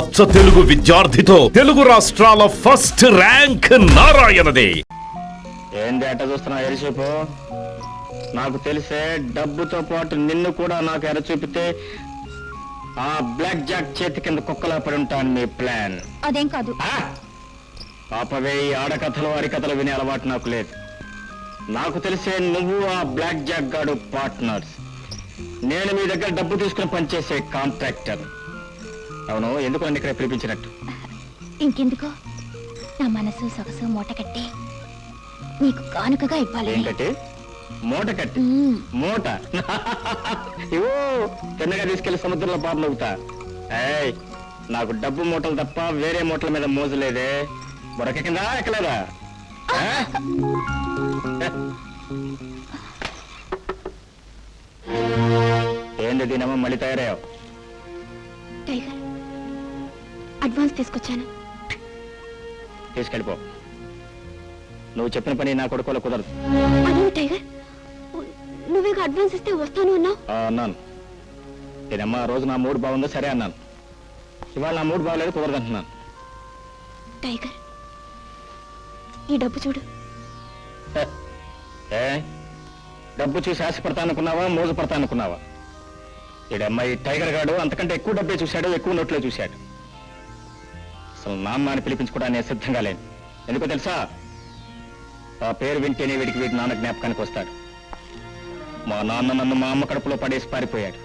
అచ్చ తెలుగు విద్యార్థితో తెలుగు రాష్ట్రాల first rank నారాయణదే. ఏంది అట్ట చూస్తున్నా ఎరచూపు? నాకు తెలిసే డబ్బుతో పాటు నిన్ను కూడా నాకు ఎర చూపితే ఆ బ్లాక్ జాక్ చేతి కింద కుక్కలా పడి ఉంటాను. మీ ప్లాన్ అదేం కాదు. పాపవే, ఈ ఆడకథలు అరికథలు వినే అలవాటు నాకు లేదు. నాకు తెలిసే నువ్వు ఆ బ్లాక్ జాక్ గాడు పార్ట్నర్స్. నేను మీ దగ్గర డబ్బు తీసుకుని పనిచేసే కాంట్రాక్టర్. అవును, ఎందుకు నన్ను ఇక్కడ పిలిపించినట్టు? ఇంకెందుకో నా మనసు సొగసు మూట కట్టి నీకు కానుకగా ఇవ్వాలి. ఏంటంటే మూట కట్టి? మూట ఇవో తిన్నగా తీసుకెళ్లి సముద్రంలో పాపలు అవుతా. నాకు డబ్బు మూటలు తప్ప వేరే మూటల మీద మోజు లేదే. బొరక కింద ఎక్కలేదా? ఏంది దీనమ్మా మళ్ళీ తయారయ్యావు? టైగర్, అడ్వాన్స్ తీసుకొచ్చాను. తీసుకెళ్ళిపో. నువ్వు చెప్పిన పని నా కొడుకోలో కుదరదు. అదే టైగర్, నువ్వేగా అడ్వాన్స్ ఇస్తే వస్తాను అన్నావు. అన్నాను. నేనమ్మా రోజు నా మూడు బాగుందో సరే అన్నాను. ఇవాళ నా మూడు బాగలేదు, కుదరదు అంటున్నాను. టైగర్, ఈ డబ్బు చూడు. డబ్బు చూసి ఆశపడతానుకున్నావా, మోజు పడతానుకున్నావా? ఈడమ్మాయి టైగర్ గాడు అంతకంటే ఎక్కువ డబ్బే చూశాడు, ఎక్కువ నోట్లే చూశాడు. అసలు నాన్న అని పిలిపించుకోవడానికి నేను సిద్ధంగా లేను. ఎందుకో తెలుసా? ఆ పేరు వింటేనే వీడి నాన్న జ్ఞాపకానికి వస్తాడు. మా నాన్న నన్ను మా అమ్మ కడుపులో పడేసి పారిపోయాడు.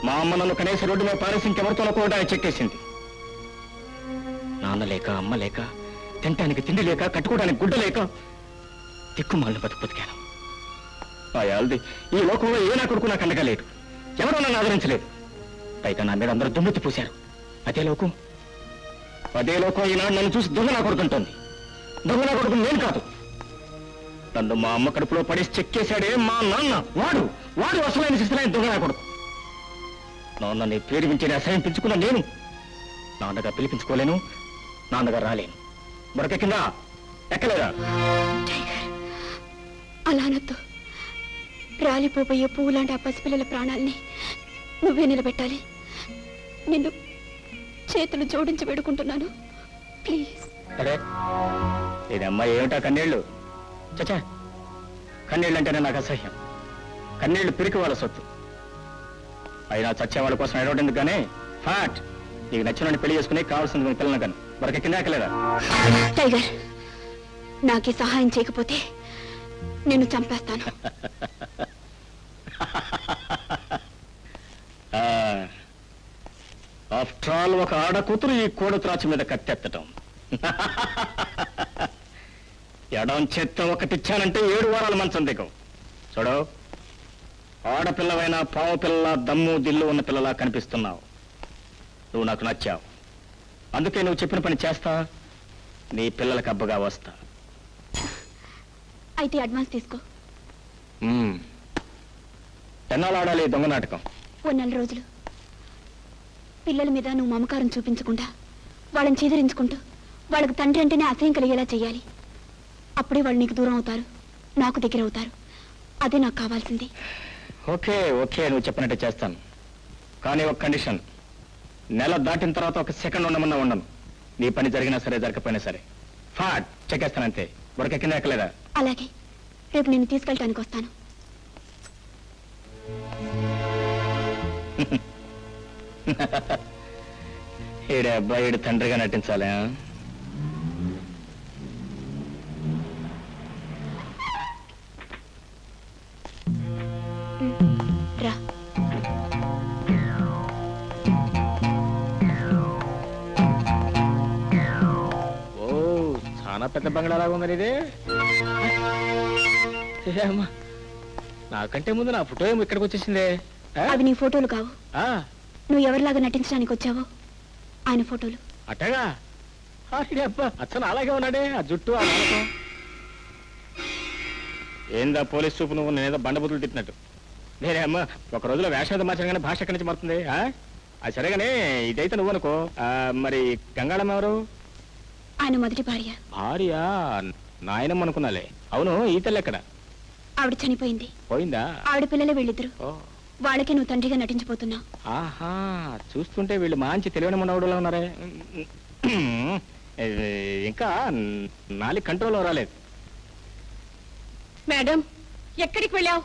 మా అమ్మ నన్ను కనీసం రోడ్డు మీద పారేసి ఇంకెవరితో కూడా చెక్కేసింది. నాన్న లేక, అమ్మ లేక, తినటానికి తిండి లేక, కట్టుకోవడానికి గుడ్డ లేక దిక్కుమాలను బతికాను. ఆయాల్ది ఈ లోకంలో ఏ నా కొడుకు నాకు అండగా లేదు. ఎవరో నన్ను ఆదరించలేదు. పైగా నా మీద అందరూ దుమ్మెత్తి పూశారు. అదే లోకం ఈనాడు నన్ను చూసి దొంగ నా కొడుకుంటోంది. దొంగ నా కొడుకు నేను కాదు. నన్ను మా అమ్మ కడుపులో పడేసి చెక్కేశాడే మా నాన్న. వాడు అసలైన శిస్తులైన దొంగ నా కొడుకు. నాన్నని పేరు వించేది అసహ్యం పెంచుకున్నా నేను. నాన్నగా పిలిపించుకోలేను, నాన్నగా రాలేను. బొరకెక్కిందా? ఎక్కలేదా? అలానొద్దు. రాలిపోయే పువ్వు లాంటి ఆ పసిపిల్లల ప్రాణాల్ని నువ్వే నిలబెట్టాలి. నిన్ను చేతులు జోడించి వేడుకుంటున్నాను, ప్లీజ్. అరే ఇదమ్మా ఏమిటా కన్నీళ్ళు? చచ్చా, కన్నీళ్ళు అంటేనే నాకు అసహ్యం. కన్నీళ్లు పిరికి వాళ్ళ సొత్తు. అయినా చచ్చేవాళ్ళ కోసం ఎడవటెందుకు కానీ ఫ్యాట్ నీకు నచ్చిన పెళ్లి చేసుకుని కావాల్సింది మీ పిల్లలు కానీ బరకెక్కిందా ఎక్కలేదా? టైగర్, నాకు సహాయం చేయకపోతే నిన్ను చంపేస్తాను. ఆఫ్టర్ ఆల్ ఒక ఆడ కూతురు ఈ కోడ త్రాచి మీద కత్తెత్తటం. ఎడం చెత్త ఒకటిచ్చానంటే 7 వారాల మంచం దిగవు. చూడు, ఆడపిల్లవైనా పావు పిల్ల దమ్ము దిల్లు ఉన్న పిల్లలా కనిపిస్తున్నావు. నువ్వు నాకు నచ్చావు, అందుకే నువ్వు చెప్పిన పని చేస్తా. నీ పిల్లలకు అబ్బగా వస్తా. అయితే అడ్వాన్స్ తీసుకో. ఎన్నాళ్ళు ఆడాలి దొంగ నాటకం? ఓ 4 రోజులు. పిల్లల మీద నువ్వు మమకారం చూపించకుండా, వాళ్ళని చీదరించుకుంటూ, వాళ్ళకి తండ్రి అంటేనే అసహ్యం కలిగేలా చెయ్యాలి. అప్పుడే వాళ్ళు నీకు దూరం అవుతారు, నాకు దగ్గర అవుతారు. అదే నాకు కావాల్సింది. ఓకే ఓకే, నువ్వు చెప్పినట్టే చేస్తాను. కానీ ఒక కండిషన్. నెల దాటిన తర్వాత 1 సెకండ్ ఉండమన్నా ఉండను. నీ పని జరిగినా సరే, జరగకపోయినా సరే ఫాట్ చెక్కేస్తానంతే. బొరకెక్కిందా ఎక్కలేదా? అలాగే, రేపు నేను తీసుకెళ్ళటానికి వస్తాను. ఈడే అబ్బాయి ఈడు తండ్రిగా నటించాలి. రా. ఓ, చాలా పెద్ద బంగ్లాలాగా ఉంది ఇది. అమ్మా, నాకంటే ముందు నా ఫోటో ఏమో ఇక్కడికి వచ్చేసిందే. అవి నీ ఫోటోలు కావు. నువ్వు ఎవరిలాగా నటించడానికి వచ్చావో ఆయన ఫోటోలు. అట్టగా? అబ్బా, అచ్చను అలాగే ఉన్నాడే, ఆ జుట్టు, ఆ నాటకం. ఏందా పోలీస్ చూపు నువ్వు? నేనేదో బండబుతులు తిట్టినట్టు. నేనే అమ్మ ఒక రోజులో వేషాది మార్చగానే భాష ఎక్కడి నుంచి మారుతుంది? అది సరేగానే ఇదైతే నువ్వు అనుకో. మరి గంగాళమ్మ ఎవరు? ఆయన మొదటి భార్య. భార్య? నాయనమ్మ అనుకున్నాలే. అవును, ఈ తల్లి ఎక్కడ? ఆవిడ చనిపోయింది. పోయిందా? ఆవిడ పిల్లలే వీళ్ళిద్దరు. వాళ్ళకే నువ్వు తండ్రిగా నటించిపోతున్నావు. ఆహా, చూస్తుంటే వీళ్ళు మంచి తెలివైన మనవడులా ఉన్నారే. ఇంకా నాలుగు కంట్రోల్ రాలేదు. మేడం, ఎక్కడికి వెళ్ళావు?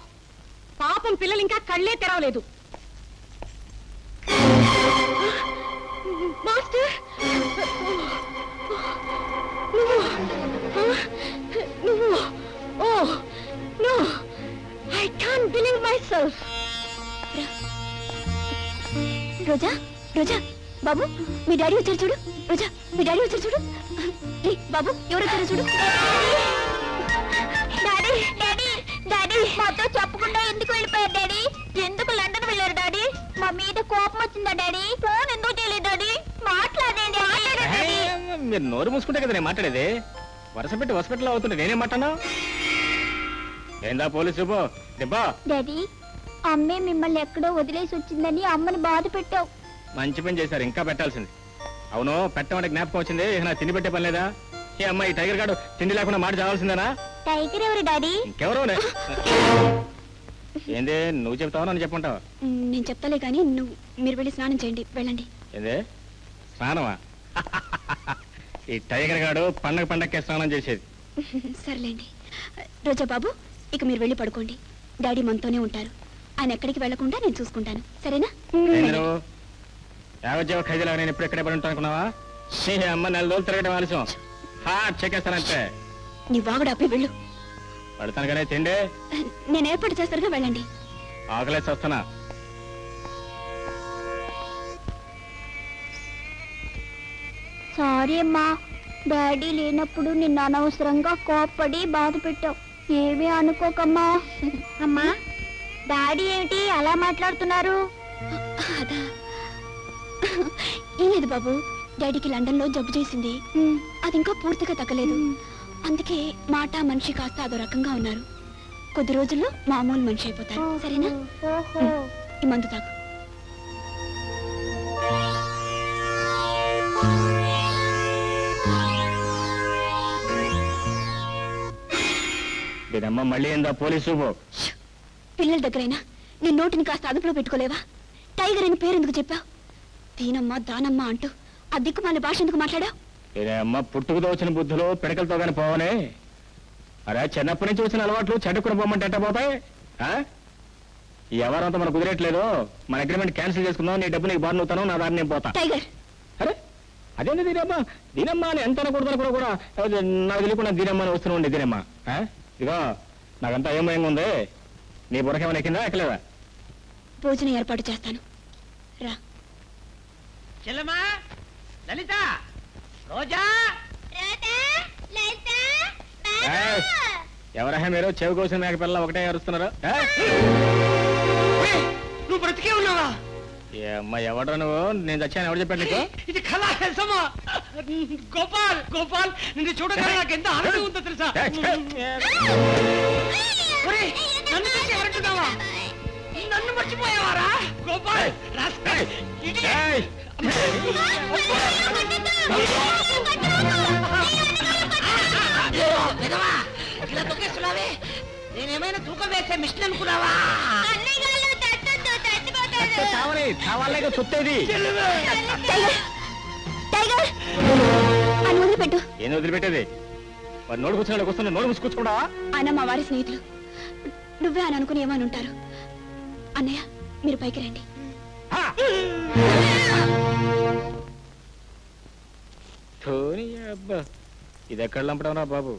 పాపం పిల్లలు ఇంకా కళ్ళే తెరవలేదు. మాస్టర్, నువ్వు oh no, I can't believe myself. Roja, Roja, బాబు మీ డాడీ వచ్చారు చూడు. రోజా, మీ డాడీ వచ్చారు చూడు. రే, బాబు ఎవరు వచ్చారో చూడు. డాడీ, డాడీ, డాడీ మాతో చెప్పకుండా ఎందుకు వెళ్ళిపోయారు డాడీ? ఎందుకు లండన్ వెళ్ళారు డాడీ? మా మీద కోపం వచ్చిందా డాడీ? ఫోన్ ఎందుకు చేయలేదు డాడీ? మాట్లాడండి. మీరు నోరు మూసుకుంటే కదా నేను మాట్లాడేది. వరుస పెట్టి హాస్పిటల్ అవుతుంటే నేనేం మాట్లాడను? ఏందా పోలీసు దిబ్బా? డాడీ, అమ్మే మిమ్మల్ని ఎక్కడో వదిలేసి వచ్చిందని అమ్మని బాధ పెట్టావు. మంచి పని చేశారు, ఇంకా పెట్టాల్సింది. అవును, పెట్టమంటే జ్ఞాపకం వచ్చింది. నా తిండి పెట్టే పని లేదా? ఏ అమ్మాయి టైగర్ గాడు తిండి లేకుండా మాట చావాల్సిందేనా? టైగర్ ఎవరు డాడీ? ఇంకెవరో ఏంది, నువ్వు చెప్తావా నన్ను చెప్పంటావా? నేను చెప్తాలే కానీ మీరు వెళ్ళి స్నానం చేయండి, వెళ్ళండి. ఏందే స్నానమా? ఈ టైగర్ గాడు పండగకే స్నానం చేసేది. సర్లేండి. రోజా బాబు, ఇక మీరు వెళ్ళి పడుకోండి. డాడీ మనతోనే ఉంటారు. ఆయన ఎక్కడికి వెళ్లకుండా నేను చూసుకుంటాను, సరేనా? యావజ్జీవ ఖైదీలా నేను ఇప్పుడు ఎక్కడే పడి ఉంటాను అనుకున్నావా? అమ్మ 4 రోజులు తిరగడం ఆలస్యం. హార్ట్ చెక్కేస్తానంటే నీ వాగుడు ఆపి వెళ్ళు. పడతాను కానీ తిండి నేను ఏర్పాటు చేస్తారుగా, వెళ్ళండి. ఆకలేసి వస్తున్నా. సారీ అమ్మా, డాడీ లేనప్పుడు నిన్ను అనవసరంగా కోప్పడి బాధ పెట్టావు. ఏమీ అనుకోకమ్మా. అమ్మా, డాడీ ఏమిటి అలా మాట్లాడుతున్నారు? అదా, ఏం లేదు బాబు, డాడీకి లండన్ లో జబ్బు చేసింది. అది ఇంకా పూర్తిగా తగ్గలేదు. అందుకే మాట మనిషి కాస్త అదో రకంగా ఉన్నారు. కొద్ది రోజుల్లో మామూలు మనిషి అయిపోతారు, సరేనా? ఈ మందు తాగు. దీనమ్మ మళ్ళీ ఏందా పోలీసు? పిల్లల దగ్గరైనా నీ నోటిని కాస్త అదుపులో పెట్టుకోలేవా? టైగర్ అని పేరు ఎందుకు చెప్పావు? దీనమ్మ దానమ్మ అంటూ ఆ దిక్కుమాల భాష ఎందుకు మాట్లాడావు? అమ్మ పుట్టుకుతో వచ్చిన బుద్ధులు పిడకలతో కానీ పోవనే. అరే, చిన్నప్పటి నుంచి వచ్చిన అలవాట్లు చెడ్డకుని పోమంటే ఎట్ట పోతాయి? ఎవరంతా మనకు కుదిరేట్లేదు. మన అగ్రిమెంట్ క్యాన్సిల్ చేసుకుందాం. నీ డబ్బు నీకు బాగా నవ్వుతాను, నా దాన్ని నేను పోతా. టైగర్, అరే అదేంటి దీనమ్మ అని ఎంత అనకూడదు కూడా నాకు తెలియకుండా దీనమ్మ అని వస్తూ ఉండే. దీనమ్మ ఇదిగో నాకంతా ఏమయంగా ఉంది. నీ బుర్రకేమైనా ఎక్కిందా ఎక్కలేదా? భోజనం ఏర్పాటు చేస్తాను, రా. చెల్లెమ్మా, లలిత, రోజా, ఎవరహా మీరు? చెవి కోసిన మేక పిల్లలు ఒకటే అరుస్తున్నారు. నువ్వు బ్రతికే ఉన్నావా? ఏ అమ్మ, ఎవడో నువ్వు? నేను చచ్చాను ఎవరు చెప్పాడు నీకు? ఇది కళా తెలుసమ్మా. గోపాల్, గోపాల్, నిన్ను చూడగానే నాకు ఎంత ఆనందం ఉందో తెలుసా? ఒరేయ్, నన్ను చూసి ఎవరంటున్నావా? నన్ను మర్చిపోయావారా గోపాల్? ఇలా తొక్కేస్తున్నావే, నేనేమైనా తూకం వేసే మిషన్ అనుకున్నావా? చుట్టేది అని వదిలిపెట్టు. ఏం వదిలిపెట్టేది? మరి నోడు కూర్చున్నాడు కూర్చున్నా నోడు మూసుకూర్చుకోడా? ఆయన మా వారి స్నేహితులు. నువ్వే అని అనుకుని ఏమని ఉంటారు. అన్నయ్య, మీరు పైకి రండి. అబ్బా, ఇది ఎక్కడ లంపడవునా బాబు?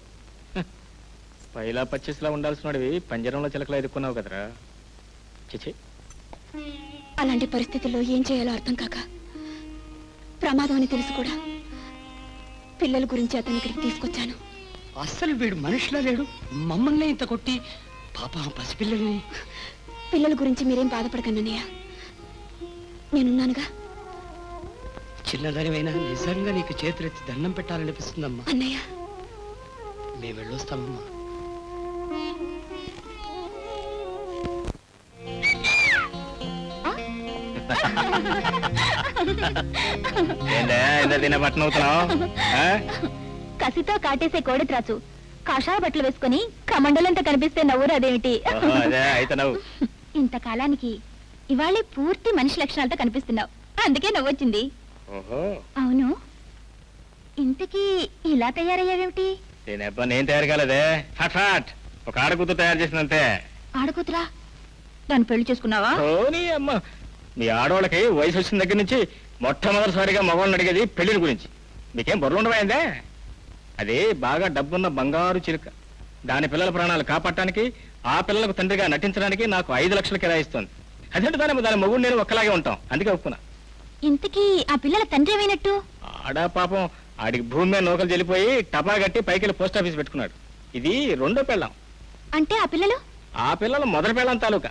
పైలా పచ్చిస్లా ఉండాల్సినవి పంజరంలో చిలకలా ఎదుక్కున్నావు కదరా. చిచి, అలాంటి పరిస్థితుల్లో ఏం చేయాలో అర్థం కాక, ప్రమాదం అని తెలుసు కూడా పిల్లల గురించి అతని ఇక్కడికి తీసుకొచ్చాను. అస్సలు వీడు మనిషిలా లేడు. మమ్మల్ని ఇంత కొట్టి పాప పసిపిల్లల్ని. పిల్లల గురించి మీరేం బాధపడకండి అన్నయ్య, నేనున్నానుగా. చిన్నదానివైనా నిజంగా నీకు చేతులెత్తి దండం పెట్టాలనిపిస్తుందమ్మా. అన్నయ్య, మేము వెళ్ళొస్తామమ్మా. కసితో కాటేసే కోడి త్రాచు కాషాయ బట్టలు వేసుకుని కమండలంతా కనిపిస్తే నవ్వురు అదేమిటి? అయితే నవ్వు. ఇంతకాలానికి ఇవాళే పూర్తి మనిషి లక్షణాలతో కనిపిస్తున్నావు, అందుకే నవ్వొచ్చింది. ఓహో, అవును, ఇంతకీ ఇలా తయారయ్యావేమిటి? నేనబ్బా నేను తయారు కాలేదే. ఫట్ ఫట్ ఒక ఆడకూతురు తయారు చేసినంతే. ఆడకూతురా? దాన్ని పెళ్లి చేసుకున్నావా? ఓనీ అమ్మ, మీ ఆడవాళ్ళకి వయసు వచ్చిన దగ్గర నుంచి మొట్టమొదటిసారిగా మగవాళ్ళని అడిగేది పెళ్లిల గురించి. మీకేం బుర్ర ఉండమైందే? అది బాగా డబ్బున్న బంగారు చిలుక. దాని పిల్లల ప్రాణాలు కాపాడటానికి, ఆ పిల్లలకు తండ్రిగా నటించడానికి నాకు 5 లక్షలు కిరాయిస్తుంది. అదేంటి దాని మగుడు నేను ఒక్కలాగే ఉంటాం, అందుకే ఒప్పుకున్నా. ఇంతకీ ఆ పిల్లల తండ్రి ఏమైనట్టు? ఆడా పాపం ఆడికి భూమి మీద నౌకలు చెల్లిపోయి టపా కట్టి పైకి పోస్ట్ ఆఫీస్ పెట్టుకున్నాడు. ఇది రెండో పెళ్ళాం. అంటే ఆ పిల్లలు? ఆ పిల్లలు మొదటి పెళ్ళాం తాలూకా.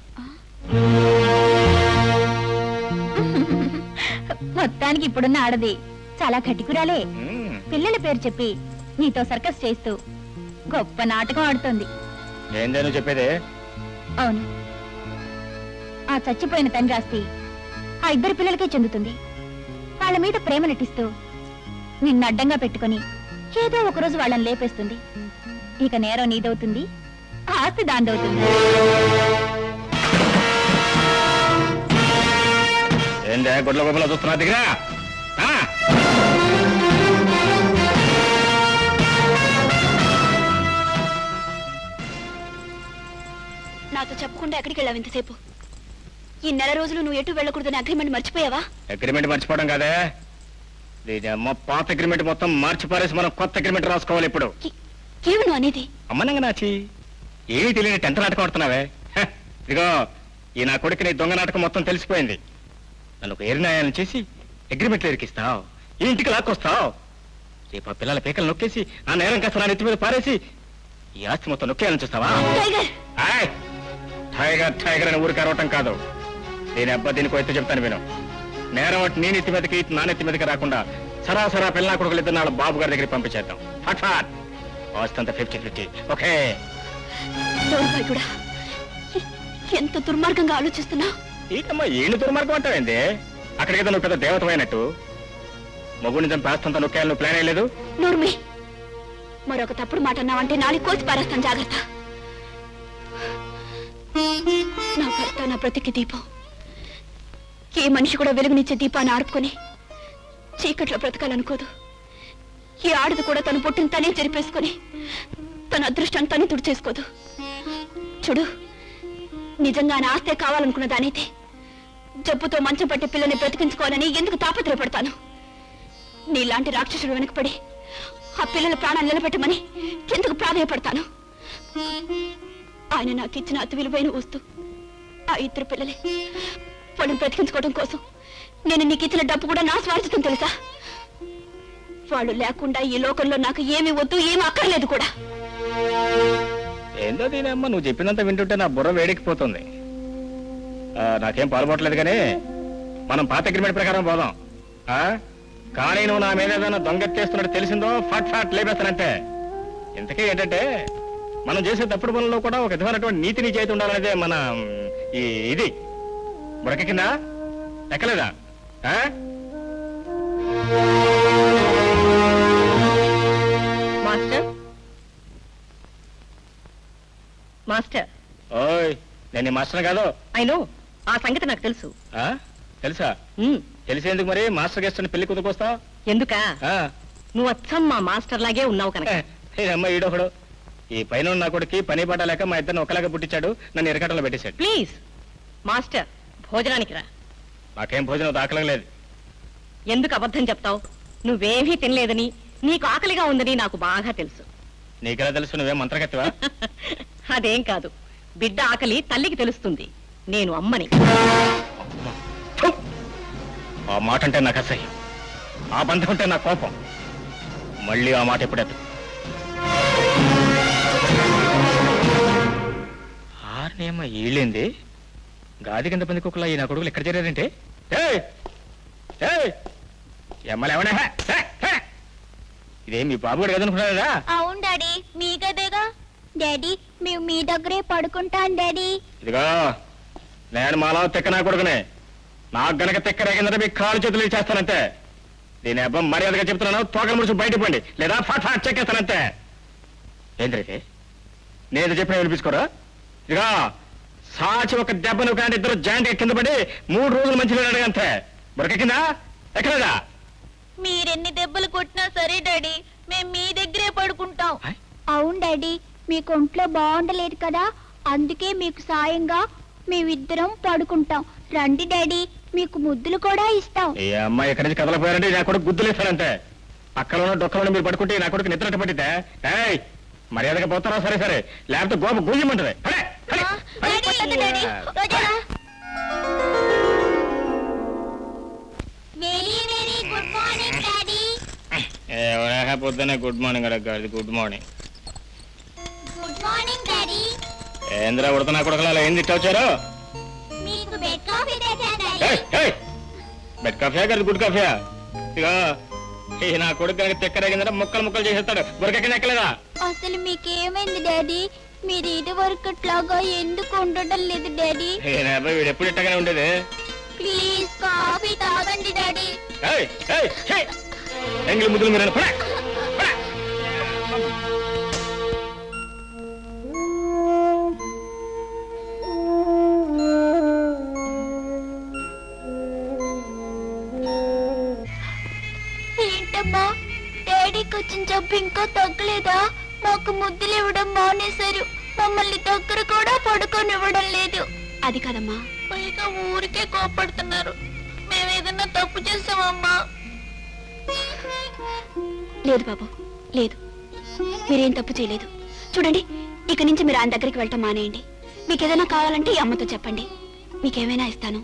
మొత్తానికి ఇప్పుడున్న ఆడది చాలా కటికురాలే. మ్మ్. పిల్లల పేరు చెప్పి నీతో సర్కస్ చేస్తూ గొప్ప నాటకం ఆడుతోంది. ఏందే నువ్వు చెప్పేది? అవును, ఆ చచ్చిపోయిన తండ్రి ఆస్తి ఆ 2 పిల్లలకే చెందుతుంది. వాళ్ళ మీద ప్రేమ నటిస్తూ నిన్ను అడ్డంగా పెట్టుకుని ఏదో ఒకరోజు వాళ్ళని లేపేస్తుంది. ఇక నేరం నీదవుతుంది, ఆస్తి దాందవుతుంది. ఏందే గుడ్ల గొప్పలో చూస్తున్నా దగ్గర? నాతో చెప్పకుండా ఎక్కడికి వెళ్ళావు ఇంతసేపు? ఈ నెల రోజులు నువ్వు ఎటు వెళ్ళకూడదని అగ్రిమెంట్ మర్చిపోయావా? అగ్రిమెంట్ మర్చిపోవడం కాదే, దీని అమ్మ పాత అగ్రిమెంట్ మొత్తం మార్చిపారేసి మనం కొత్త అగ్రిమెంట్ రాసుకోవాలి ఇప్పుడు. ఏమి నువ్వు అనేది? అమ్మనంగా నాచి ఏమీ తెలియని టెంట నాటకం ఆడుతున్నావే. హ, ఇదిగో ఈ నా కొడుకు నీ దొంగ నాటకం మొత్తం తెలిసిపోయింది. నన్ను ఒక ఏరినాయాలను చేసి అగ్రిమెంట్లు ఎరికిస్తావు, ఈ ఇంటికి లాక్కొస్తావు. రేపు ఆ పిల్లల పీకలు నొక్కేసి ఆ నేరం కాస్త నా నెత్తి మీద పారేసి ఈ ఆస్తి మొత్తం నొక్కేయాలని చూస్తావా? టైగర్! ఆయ్, టైగర్ టైగర్ అని ఊరికి అరవటం కాదు. దీని అబ్బా దీనికి ఎత్తు చెప్తాను విను. నేరం ఒకటి నీ నెత్తి మీదకి నా నెత్తి మీదకి రాకుండా సరాసరా పిల్ల కొడుకులు ఇద్దరు నాలుగు బాబు గారి దగ్గరికి పంపించేద్దాం. ఫట్ ఫట్ ఆస్తంతా 50-50. ఓకే? కూడా ఎంత దుర్మార్గంగా ఆలోచిస్తున్నా. ఈకమ్మా ఏళ్ళు దుర్మార్గం అంటావేంది? అక్కడికి నువ్వు పెద్ద దేవతమైనట్టు మగుడిని చంపి ఆస్తంతా నొక్కేయాలని నువ్వు ప్లాన్ అయ్యలేదు. నూర్మి, మరొక తప్పుడు మాట అన్నావంటే నాలుగు కోసి పారేస్తాను, జాగ్రత్త. నా భర్త నా బ్రతికి దీపం. ఏ మనిషి కూడా వెలుగునిచ్చే దీపాన్ని ఆర్పుకొని చీకట్లో బ్రతకాలనుకోదు. ఈ ఆడది కూడా తను పుట్టిన తనే చెరిపేసుకొని తన అదృష్టాన్ని తను తుడిచేసుకోదు. చూడు, నిజంగా నా ఆస్తే కావాలనుకున్న దానైతే జబ్బుతో మంచం పట్టి పిల్లని బ్రతికించుకోవాలని ఎందుకు తాపత్రయపడతాను? నీలాంటి రాక్షసుడు వెనకపడి ఆ పిల్లల ప్రాణాలు నిలబెట్టమని ఎందుకు ప్రాధాయపడతాను? ఆయన నాకు ఇచ్చిన అతి విలువైన వస్తువు ఆ 2 పిల్లలే. వాళ్ళని బ్రతికించుకోవడం కోసం నేను నీకు ఇచ్చిన డబ్బు కూడా నా స్వార్థం తెలుసా? వాళ్ళు లేకుండా ఈ లోకంలో నాకు ఏమీ వద్దు, ఏమీ అక్కర్లేదు కూడా. ఏందో దీనమ్మా నువ్వు చెప్పినంత వింటుంటే నా బుర్ర వేడెక్కిపోతుంది. నాకేం పాల్పడలేదు కానీ మనం పాత అగ్రిమెంట్ ప్రకారం పోదాం. కానీ నువ్వు నా మీద ఏదైనా దొంగెత్తేస్తున్నట్టు తెలిసిందో ఫట్ ఫట్ లేపేస్తానంటే. ఇంతకీ ఏంటంటే మనం చేసే తప్పుడు పనుల్లో కూడా ఒక విధమైనటువంటి నీతి నిజాయితీ ఉండాలనేదే మన ఇది బుడక కింద ఎక్కలేదా? మాస్టర్ మాస్టర్ ఓయ్, నేను నీ మాస్టర్ కాదు. అయినో ఆ సంగతి నాకు తెలుసు. తెలుసా? తెలిసేందుకు మరి మాస్టర్ గెస్ట్ అని పెళ్లి కుదుకొస్తా? ఎందుకా? నువ్వు అచ్చం మా మాస్టర్ లాగే ఉన్నావు కనుక. అమ్మ ఈడొకడు ఈ పైన నా కొడుకు పని పాట లేక మా ఇద్దరిని ఒకలాగా పుట్టించాడు, నన్ను ఎరకటంలో పెట్టేశాడు. ప్లీజ్ మాస్టర్, భోజనానికి రా. నాకేం భోజనం దాఖలేదు. ఎందుకు అబద్ధం చెప్తావు? నువ్వేమీ తినలేదని, నీకు ఆకలిగా ఉందని నాకు బాగా తెలుసు. నీకెలా తెలుసు? నువ్వేం మంత్రగతివా? అదేం కాదు, బిడ్డ ఆకలి తల్లికి తెలుస్తుంది. నేను అమ్మని. ఆ మాట అంటే నాకు అసహ్యం, ఆ బంధం అంటే నా కోపం. మళ్ళీ ఆ మాట ఎప్పుడెత్తు. ఆర్నేమో ఈళ్ళింది గాది కింద పంది కుక్కలా ఈ నా కొడుకులు ఎక్కడ చేరారంటే? ఎమ్మలేమనే ఇదే మీ బాబు గారు కదనుకున్నారా? అవును డాడీ, మీ గదేగా. డాడీ, మేము మీ దగ్గరే పడుకుంటాం డాడీ. ఇదిగో నేను మాలా తెక్క నా కొడుకునే. నాకు గనక తెక్క రేగిందంటే మీ కాళ్ళు చేతులు చేస్తానంతే. దీని అబ్బం మర్యాదగా చెప్తున్నాను, తోకలు ముడుచు బయట పండి, లేదా ఫట్ ఫట్ చెక్కేస్తానంతే. ఏంద్రైతే నేను చెప్పిన వినిపించుకోరా? ఇదిగా సాచి ఒక దెబ్బను కానీ ఇద్దరు జాయింట్ కింద పడి 3 రోజులు మంచిగా అడగంతే బురకెక్కిందా ఎక్కలేదా మీరెన్ని దెబ్బలు కొట్టినా సరే డాడీ మేము మీ దగ్గరే పడుకుంటాం. ఆయ్. అవును డాడీ, మీకు ఒంట్లో బాగుండలేదు కదా, అందుకే మీకు సాయంగా మేమిద్దరం పడుకుంటాం. రండి డాడీ, మీకు ముద్దులు కూడా ఇస్తాం. ఈ అమ్మాయి ఎక్కడి నుంచి కదలపోయారంటే నా కొడుకు గుద్దులేస్తానంతే. పక్కన ఉన్న డొక్కలో మీరు పడుకుంటే నా కొడుకు నిద్రట పట్టితే మర్యాదగా పోతారా సరే సరే, లేకపోతే గోప గూజమంటది. కొట్టొద్దు daddy, Roja. Good morning daddy. పొద్దునే గుడ్ మార్నింగ్ అడగాలి. Good morning. Good morning daddy. ఏంద్రా ఉడతనా కొడుకులా ఏం తిట్టవచ్చారు? మీకు బెడ్ కాఫీ తెచ్చా డాడీ. బెడ్ కాఫీయా కదా గుడ్ కాఫీయా? ఇక ఈ నా కొడుకు కనుక తెక్కరేగిందంటే ముక్కలు ముక్కలు చేసేస్తాడు. బురకెక్కిన ఎక్కలేదా? అసలు మీకేమైంది డాడీ? మీరు ఇది వరకట్లాగా ఎందుకు ఉండడం లేదు డాడీ? వీడు ఎప్పుడు ఇట్టగానే ఉండేది. ప్లీజ్ కాఫీ తాగండి డాడీ. ఎంగిలి ముద్దులు మీరు ఏంటమ్మా, డాడీకి వచ్చిన జబ్బు ఇంకా తగ్గలేదా? మాకు ముద్దులు ఇవ్వడం మానేశారు, మమ్మల్ని దగ్గర కూడా పడుకోనివ్వడం లేదు. అది కదమ్మా, పైగా ఊరికే కోపడుతున్నారు. మేమేదన్నా తప్పు చేసామమ్మా? లేదు బాబు, లేదు, మీరేం తప్పు చేయలేదు. చూడండి, ఇక నుంచి మీరు ఆయన దగ్గరికి వెళ్ళటం మానేయండి. మీకు ఏదైనా కావాలంటే ఈ అమ్మతో చెప్పండి, మీకేమైనా ఇస్తాను,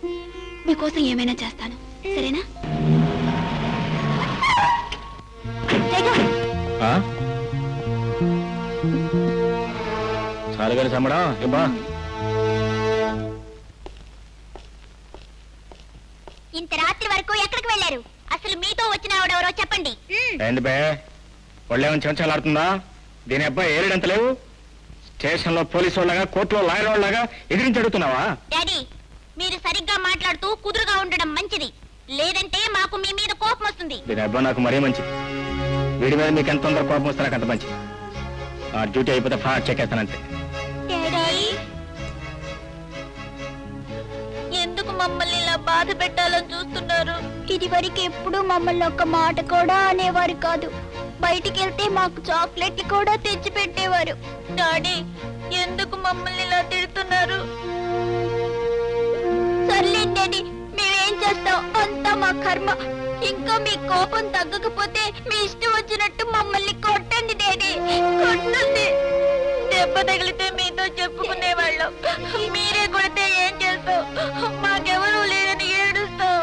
మీకోసం ఏమైనా చేస్తాను. సరేనా? చాలుగాని చమ్మడా ఇబ్బా. ఇంత రాత్రి వరకు ఎక్కడికి వెళ్ళారు? అసలు మీతో వచ్చిన ఆవిడెవరో చెప్పండి. ఏంటి బే, ఒళ్ళేమని చెంచాలాడుతుందా? దీని అబ్బాయి ఏరిడంత లేవు. స్టేషన్ లో పోలీసు వాళ్ళగా, కోర్టులో లాయర్ వాళ్ళగా ఎదిరించి అడుగుతున్నావా? డాడీ, మీరు సరిగ్గా మాట్లాడుతూ కుదురుగా ఉండడం మంచిది, లేదంటే మాకు మీ మీద కోపం వస్తుంది. దీని అబ్బాయి నాకు మరీ మంచిది. వీడి మీద మీకు ఎంత తొందర కోపం వస్తే నాకు అంత మంచిది. ఆ డ్యూటీ అయిపోతే ఫాస్ట్ చెక్కేస్తానంతే. ఎందుకు మమ్మల్ని ఇలా బాధ పెట్టాలని చూస్తున్నారు? ఇది వరకు ఎప్పుడు మమ్మల్ని ఒక్క మాట కూడా అనేవారు కాదు. బయటికి వెళ్తే మాకు చాక్లెట్లు కూడా తెచ్చి పెట్టేవారు. డాడీ, ఎందుకు మమ్మల్ని ఇలా తిడుతున్నారు? సర్లేండి డాడీ, మేమేం చేస్తాం, అంతా మా కర్మ. ఇంకా మీ కోపం తగ్గకపోతే మీ ఇష్టం వచ్చినట్టు మమ్మల్ని కొట్టండి డాడీ, కొట్టండి. దెబ్బ తగిలితే మీతో చెప్పుకునేవాళ్ళం, మీరే కొడితే ఏం చేస్తావు? మాకెవరూ లేదని ఏడుస్తావు.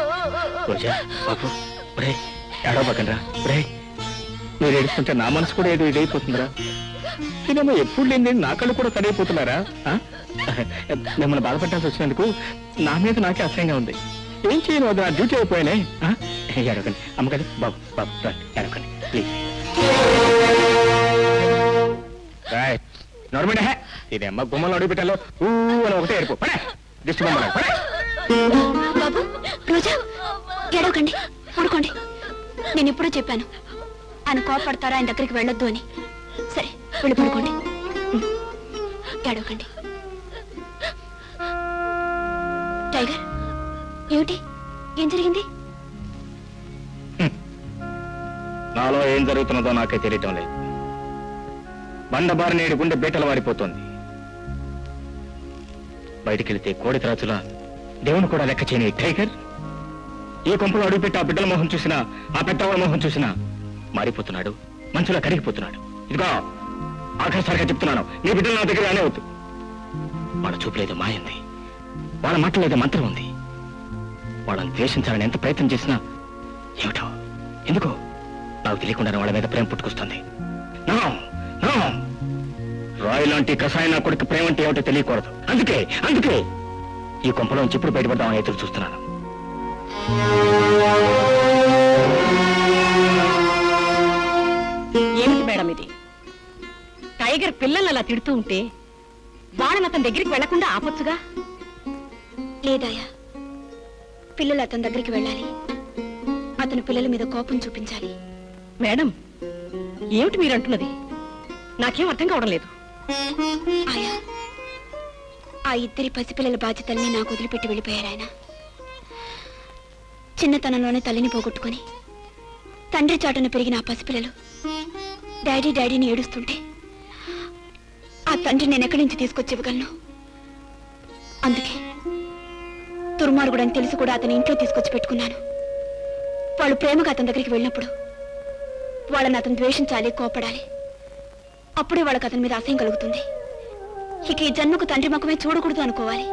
ఏడవకండ్రా. మీరు ఏడుస్తుంటే నా మనసు కూడా ఏదో ఇదైపోతుందిరా. నేనేమో ఎప్పుడు లేని నా కళ్ళు కూడా తడైపోతున్నారా? మిమ్మల్ని బాధపడాల్సి వచ్చినందుకు నా మీద నాకే అసహ్యంగా ఉంది. ఏం చేయను, అది నా డ్యూటీ అయిపోయానే. ఏడవకండి అమ్మకండి. బాబు బాబు రండి, ఏడవకండి ప్లీజ్. నోర్మడే ఇది అమ్మ గుమ్మలో అడుగు పెట్టాలో ఊ అని ఒకటే ఏడుపు. దిష్టి బొమ్మ బాబు, రోజా, ఏడవకండి, పడుకోండి. నేను ఎప్పుడూ చెప్పాను ఆయన కోపడతారా, ఆయన దగ్గరికి వెళ్ళొద్దు అని. సరే, వెళ్ళి పడుకోండి, ఏడవకండి. టైగర్, ఏమిటి, ఏం జరిగింది? నాలో ఏం జరుగుతున్నదో నాకే తెలియటం లేదు. బండబారి నేడు గుండె బేటలు వారిపోతుంది. బయటికెళ్తే కోడి త్రాచులా దేవుని కూడా లెక్క చేయని టైగర్ ఈ కొంపలో అడుగుపెట్టి ఆ బిడ్డల మొహం చూసినా, ఆ పెద్దవాళ్ళ మొహం చూసినా మారిపోతున్నాడు, మంచులా కరిగిపోతున్నాడు. ఇదిగో ఆఖరిసారిగా చెప్తున్నాను, నీ బిడ్డలు నా దగ్గర అనేవద్దు. వాళ్ళ చూపులేదో మాయంది, వాళ్ళ మాటలేదో మంత్రం ఉంది. వాళ్ళని ద్వేషించాలని ఎంత ప్రయత్నం చేసినా ఏమిటో ఎందుకో నాకు తెలియకుండా వాళ్ళ మీద ప్రేమ పుట్టుకొస్తుంది. రాయి లాంటి కషాయం నా కొడుకు ప్రేమ అంటే ఏమిటో తెలియకూడదు. అందుకే ఈ కొంపలోంచి ఇప్పుడు బయటపడదామని ఎదురు చూస్తున్నాను. ఏమిటి మేడం ఇది? టైగర్ పిల్లల్ని అలా తిడుతూ ఉంటే వాళ్ళని అతని దగ్గరికి వెళ్లకుండా ఆపొచ్చుగా? లేదాయా, పిల్లలు అతని దగ్గరికి వెళ్ళాలి, అతని పిల్లల మీద కోపం చూపించాలి. మేడం, ఏమిటి మీరంటున్నది? నాకేం అర్థం కావడం లేదు. ఆయా, ఆ ఇద్దరి పసిపిల్లల బాధ్యతల్ని నాకు వదిలిపెట్టి వెళ్ళిపోయారు ఆయన. చిన్నతనంలోనే తల్లిని పోగొట్టుకుని తండ్రి చాటున పెరిగిన ఆ పసిపిల్లలు డాడీ డాడీని ఏడుస్తుంటే ఆ తండ్రి నేను ఎక్కడి నుంచి తీసుకొచ్చి ఇవ్వగలను? అందుకే దుర్మార్గుడని తెలిసి కూడా అతని ఇంట్లో తీసుకొచ్చి పెట్టుకున్నాను. వాళ్ళు ప్రేమగా అతని దగ్గరికి వెళ్ళినప్పుడు వాళ్ళని అతను ద్వేషించాలి, కోపడాలి. అప్పుడే వాళ్ళకి అతని మీద అసహ్యం కలుగుతుంది. ఇక ఈ జన్మకు తండ్రి ముఖమే చూడకూడదు అనుకోవాలి.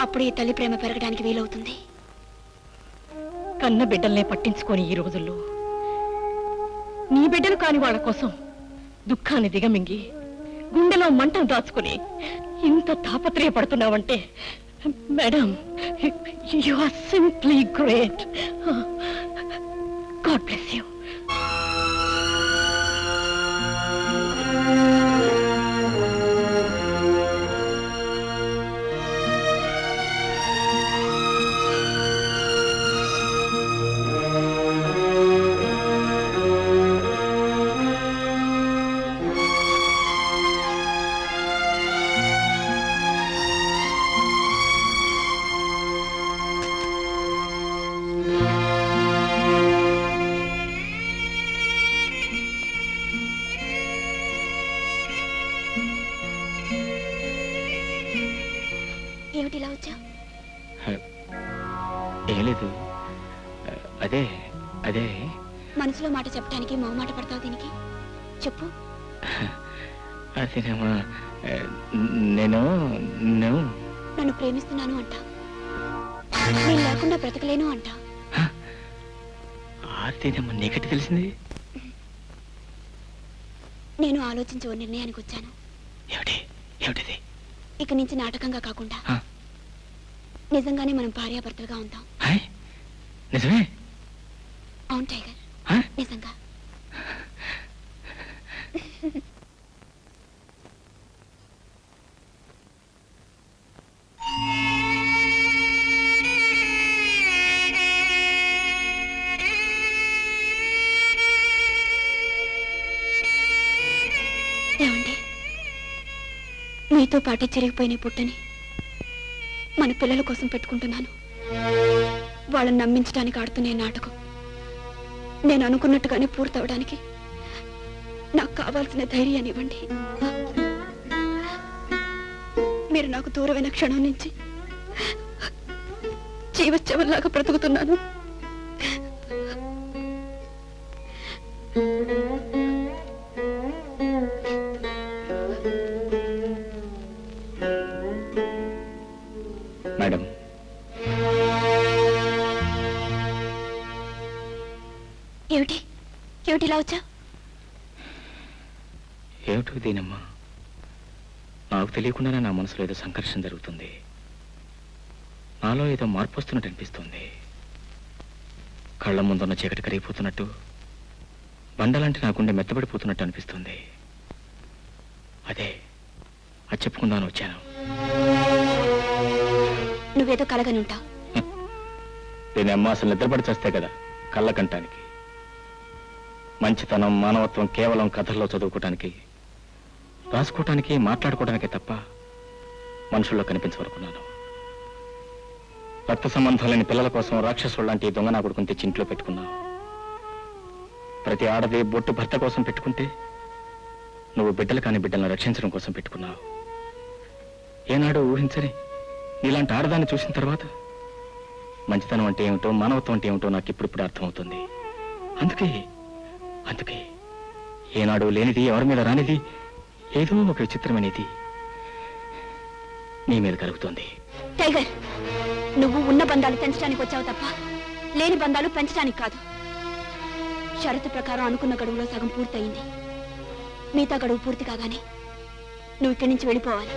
అప్పుడు ఈ తల్లి ప్రేమ పెరగడానికి వీలవుతుంది. కన్న బిడ్డల్నే పట్టించుకొని ఈ రోజుల్లో నీ బిడ్డలు కాని వాళ్ళ కోసం దుఃఖాన్ని దిగమింగి గుండెలో మంటను దాచుకుని ఇంత తాపత్రయపడుతున్నావంటే madam, you are simply great. God bless you. ఏమిటి ఇలా వచ్చా? ఏం లేదు. అదే అదే మనసులో మాట చెప్పడానికి మొహమాట పడతావు దీనికి? చెప్పు. అదేనమ్మా, నేను నన్ను ప్రేమిస్తున్నాను అంటా, నేను లేకుండా బ్రతకలేను అంటా. అదేనమ్మా, నీకట్టి తెలిసింది? నేను ఆలోచించి ఓ నిర్ణయానికి వచ్చాను. ఏమిటిది? ఇక నుంచి నాటకంగా కాకుండా నిజంగానే మనం భార్యాభర్తలుగా ఉంటాం. నిజమే? అవును టైగర్, నిజంగా. ఏమండి, మీతో పాటే చిరిగిపోయిన పుట్టని మన పిల్లల కోసం పెట్టుకుంటున్నాను. వాళ్ళని నమ్మించడానికి ఆడుతున్న నాటకం నేను అనుకున్నట్టుగానే పూర్తవడానికి నాకు కావాల్సిన ధైర్యాన్ని ఇవ్వండి. మీరు నాకు దూరమైన క్షణం నుంచి జీవచ్చవల్లాగా బ్రతుకుతున్నాను. మేడం, ఏమిటి ఏమిటి ఇలా వచ్చా? ఏమిటో దీనమ్మా, నాకు తెలియకుండానే నా మనసులో ఏదో సంఘర్షణ జరుగుతుంది. నాలో ఏదో మార్పు వస్తున్నట్టు అనిపిస్తుంది. కళ్ళ ముందున్న చీకటి కరిగిపోతున్నట్టు, బండలాంటి నా గుండె మెత్తబడిపోతున్నట్టు అనిపిస్తుంది. అదే అది చెప్పుకుందాను వచ్చాను. నువ్వేదో కలగని ఉంటావు. దీని అమ్మ అసలు నిద్రపడి చేస్తే కదా కళ్ళ కంటానికి. మంచితనం, మానవత్వం కేవలం కథల్లో చదువుకోవటానికి, రాసుకోవటానికి, మాట్లాడుకోవడానికే తప్ప మనుషుల్లో కనిపించవనుకున్నాను. రక్త సంబంధం లేని పిల్లల కోసం రాక్షసుడు లాంటి దొంగ నా కొడుకుని తెచ్చి ఇంట్లో పెట్టుకున్నావు. ప్రతి ఆడది బొట్టు భర్త కోసం పెట్టుకుంటే నువ్వు బిడ్డలు కాని బిడ్డలను రక్షించడం కోసం పెట్టుకున్నావు. ఏనాడు ఊహించని నీలాంటి ఆడదాన్ని చూసిన తర్వాత మంచితనం అంటే ఏమిటో, మానవత్వం అంటే ఏమిటో నాకు ఇప్పుడు అర్థమవుతుంది. అందుకే ఏనాడు లేనిది, ఎవరి మీద రానిది, ఏదో ఒక విచిత్రమైనది నీ మీద కలుగుతుంది. టైగర్, నువ్వు ఉన్న బంధాలు పెంచడానికి వచ్చావు తప్ప లేని బంధాలు పెంచడానికి కాదు. షరతు ప్రకారం అనుకున్న గడువులో సగం పూర్తయింది. మిగతా గడువు పూర్తి కాగానే నువ్వు ఇక్కడి నుంచి వెళ్ళిపోవాలి.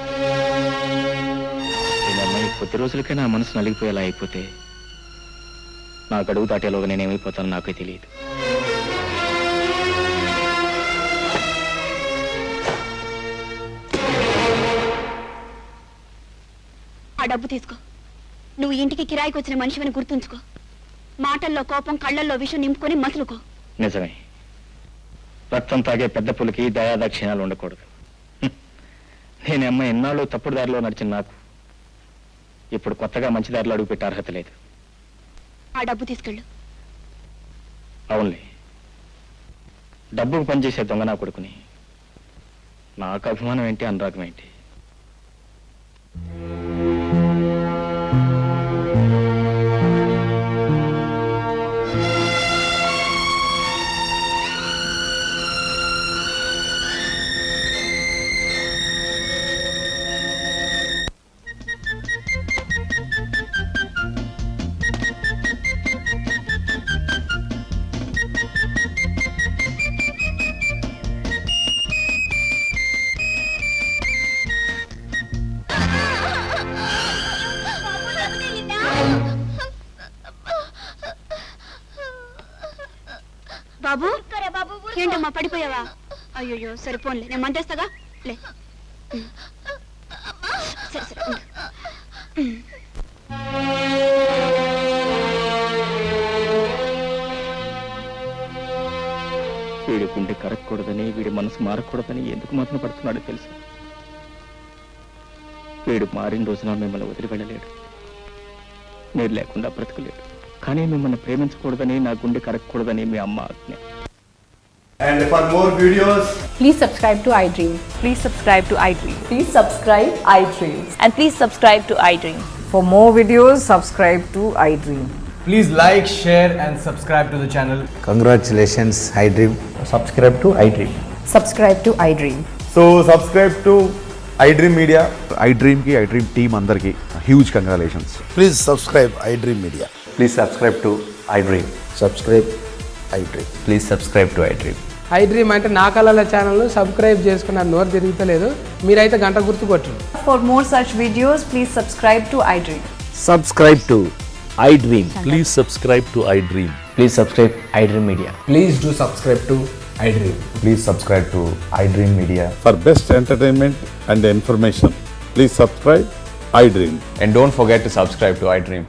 ఈ కొద్ది రోజులకే నా మనసు నలిగిపోయేలా అయిపోతే నా గడువు దాటేలోగా నేనేమైపోతానో నాకే తెలియదు. ఆ డబ్బు తీసుకో. నువ్వు ఇంటికి కిరాయికి వచ్చిన మనిషిని గుర్తుంచుకో. మాటల్లో కోపం, కళ్ళల్లో విషం నింపుకొని మసులుకో. నిజమే, రక్తం తాగే పెద్ద పులికి దయాదాక్షిణాలు ఉండకూడదు. నేను అమ్మ ఎన్నాళ్ళు తప్పుడు దారిలో నడిచిన నాకు ఇప్పుడు కొత్తగా మంచి దారిలో అడుగుపెట్టే అర్హత లేదు. ఆ డబ్బు తీసుకెళ్ళు. అవునులే, డబ్బుకు పనిచేసే దొంగ నా కొడుకుని. నాకు అభిమానం ఏంటి, అనురాగం ఏంటి? బాబు ఏంటమ్మా పడిపోయావా? అయ్యో సరిపోన్లే, నేను మంటేస్తాగా. లే సరే సరే ఉండు. వీడి గుండె కరగకూడదని, వీడి మనసు మారకూడదని ఎందుకు మాత్రం పడుతున్నాడో తెలుసు. వీడు మారిన రోజున మిమ్మల్ని వదిలి వెళ్ళలేడు, మీరు లేకుండా బ్రతకలేడు. కానీ మిమ్మల్ని ప్రేమించకూడదని, నా గుండె కరగకూడదని మీ అమ్మ ఆజ్ఞ. And for more videos, Please subscribe to iDream. Please subscribe to iDream. Please subscribe iDream. And please subscribe to iDream. For more videos, subscribe to iDream. please like, share and subscribe to the channel. Congratulations, iDream. Subscribe to iDream. Subscribe to iDream. So subscribe to iDream Media. iDream ki iDream team andarki huge congratulations. Please subscribe iDream Media. Please subscribe to iDream. Subscribe iDream. Please subscribe to iDream. iDream అంటే నా కళల channel subscribe చేసుకున్నారు, నోరు తిరుగుతలేదు. మీరైతే గంట గుర్తు కొట్టండి. For more such videos, please subscribe to iDream. Subscribe to iDream. Please subscribe to iDream. Please subscribe iDream Media. Please do subscribe to iDream. Please subscribe to iDream Media. For best entertainment and information, please subscribe iDream. And don't forget to subscribe to iDream.